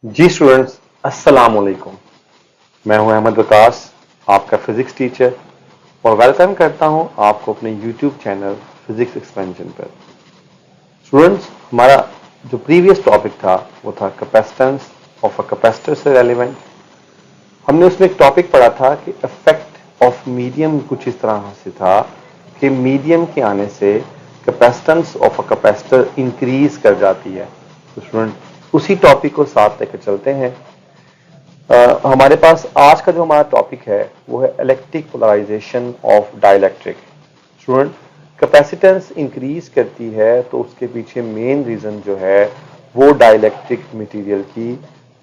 जी students, अस्सलाम वालेकुम। मैं हूं अहमद वकास, आपका फिजिक्स टीचर, और वेलकम करता हूं आपको अपने यूट्यूब चैनल फिजिक्स एक्सपेंशन पर। स्टूडेंट्स, हमारा जो प्रीवियस टॉपिक था वो था कैपेसिटेंस ऑफ अ कैपेसिटर से रेलेवेंट। हमने उसमें एक टॉपिक पढ़ा था कि इफेक्ट ऑफ मीडियम कुछ इस तरह से था कि मीडियम के आने से capacitance of a capacitor increase कर जाती है। तो स्टूडेंट, उसी टॉपिक को साथ लेकर चलते हैं। हमारे पास आज का जो हमारा टॉपिक है वो है electric polarization of dielectric. Student, capacitance increase करती है तो उसके पीछे मेन रीजन जो है वो डाइलेक्ट्रिक मटेरियल की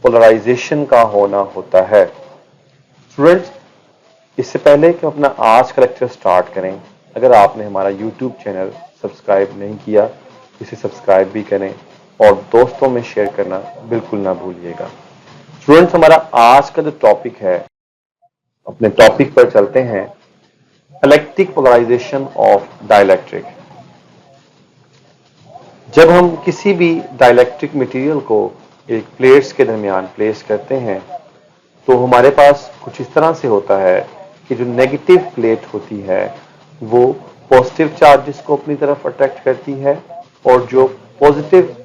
पोलराइजेशन का होना होता है। स्टूडेंट्स, इससे पहले कि अपना आज का लेक्चर स्टार्ट करें, अगर आपने हमारा यूट्यूब चैनल सब्सक्राइब नहीं किया, इसे सब्सक्राइब भी करें और दोस्तों में शेयर करना बिल्कुल ना भूलिएगा। स्टूडेंट्स, हमारा आज का जो टॉपिक है, अपने टॉपिक पर चलते हैं। Electric polarization of dielectric. जब हम किसी भी डाइलेक्ट्रिक मटेरियल को एक प्लेट्स के दरमियान प्लेस करते हैं तो हमारे पास कुछ इस तरह से होता है कि जो नेगेटिव प्लेट होती है वो पॉजिटिव चार्जेस को अपनी तरफ अट्रैक्ट करती है और जो पॉजिटिव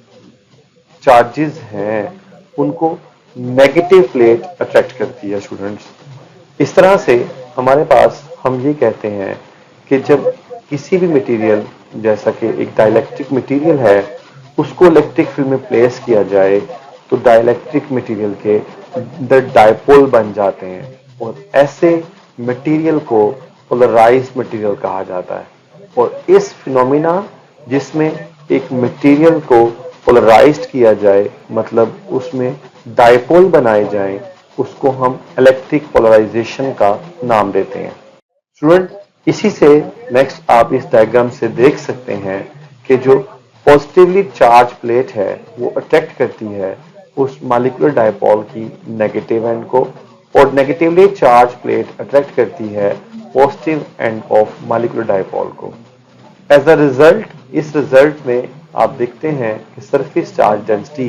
चार्जेस हैं उनको नेगेटिव प्लेट अट्रैक्ट करती है। स्टूडेंट्स, इस तरह से हमारे पास हम ये कहते हैं कि जब किसी भी मटेरियल, जैसा कि एक डाइलेक्ट्रिक मटेरियल है, उसको इलेक्ट्रिक फील्ड में प्लेस किया जाए तो डाइलेक्ट्रिक मटेरियल के डाइपोल बन जाते हैं और ऐसे मटेरियल को पोलराइज्ड मटेरियल कहा जाता है। और इस फिनोमिना जिसमें एक मटेरियल को पोलराइज्ड किया जाए, मतलब उसमें डाइपोल बनाए जाएं, उसको हम इलेक्ट्रिक पोलराइजेशन का नाम देते हैं। स्टूडेंट, इसी से नेक्स्ट आप इस डायग्राम से देख सकते हैं कि जो पॉजिटिवली चार्ज प्लेट है वो अट्रैक्ट करती है उस मॉलिक्यूलर डाइपोल की नेगेटिव एंड को, और नेगेटिवली चार्ज प्लेट अट्रैक्ट करती है positive end of molecular dipole को। एज अ रिजल्ट, इस रिजल्ट में आप देखते हैं कि सरफेस चार्ज डेंसिटी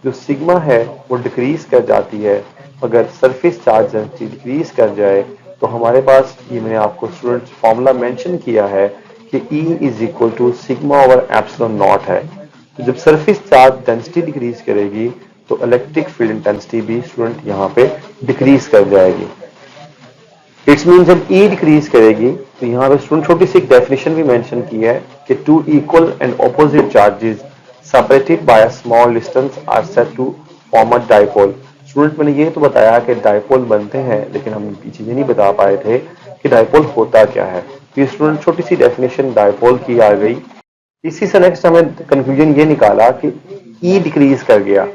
जो सिग्मा है वो डिक्रीज कर जाती है। अगर सरफेस चार्ज डेंसिटी डिक्रीज कर जाए तो हमारे पास, ये मैंने आपको स्टूडेंट्स फॉर्मूला मेंशन किया है कि E is equal to sigma over epsilon not है। तो जब सरफेस चार्ज डेंसिटी डिक्रीज करेगी तो इलेक्ट्रिक फील्ड इंटेंसिटी भी स्टूडेंट यहाँ पे डिक्रीज कर जाएगी। इट्स मीन जब E डिक्रीज करेगी तो यहाँ पे स्टूडेंट छोटी सी एक डेफिनेशन भी मेंशन की है कि two equal and opposite charges separated by a small distance are said to form a dipole. Student, मैंने ये तो बताया कि डाइपोल बनते हैं, लेकिन हम पीछे ये नहीं बता पाए थे कि डाइपोल होता क्या है। तो ये स्टूडेंट छोटी सी डेफिनेशन डाइपोल की आ गई। इसी से नेक्स्ट हमें कंक्लूजन ये निकाला कि E डिक्रीज कर गया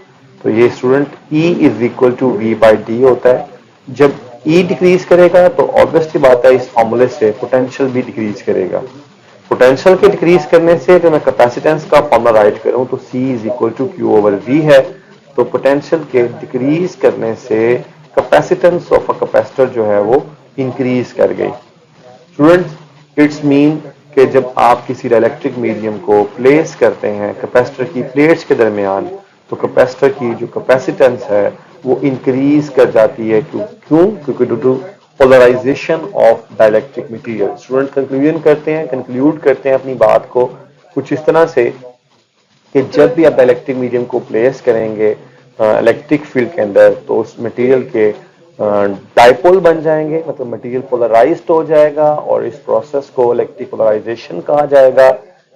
तो ये student E is equal to V by D होता है। जब E डिक्रीज करेगा तो ऑब्वियसली बात है इस फॉर्मूले से पोटेंशियल भी डिक्रीज करेगा। पोटेंशियल के डिक्रीज करने से अगर मैं कैपेसिटेंस का फॉर्मूला राइट करूं तो C is equal to Q over V है। तो पोटेंशियल के डिक्रीज करने से कैपेसिटेंस ऑफ अ कैपेसिटर जो है वो इंक्रीज कर गई। स्टूडेंट्स, इट्स मीन कि जब आप किसी इलेक्ट्रिक मीडियम को प्लेस करते हैं कैपेसिटर की प्लेट्स के दरमियान तो कैपेसिटर की जो कैपेसिटेंस है वो इंक्रीज कर जाती है। क्यों? क्योंकि due to polarization of dielectric material. Student, conclude करते हैं अपनी बात को कुछ इस तरह से कि जब भी आप इलेक्ट्रिक मीडियम को प्लेस करेंगे इलेक्ट्रिक फील्ड के अंदर तो उस मटेरियल के डाइपोल बन जाएंगे, मतलब मटेरियल पोलराइज्ड हो जाएगा और इस प्रोसेस को इलेक्ट्रिक पोलराइजेशन कहा जाएगा।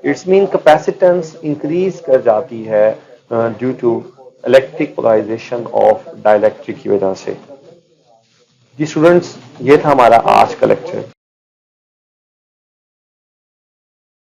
इट्स मीन कैपेसिटेंस इंक्रीज कर जाती है due to electric polarization of dielectric की वजह से। जी स्टूडेंट्स, ये था हमारा आज का लेक्चर।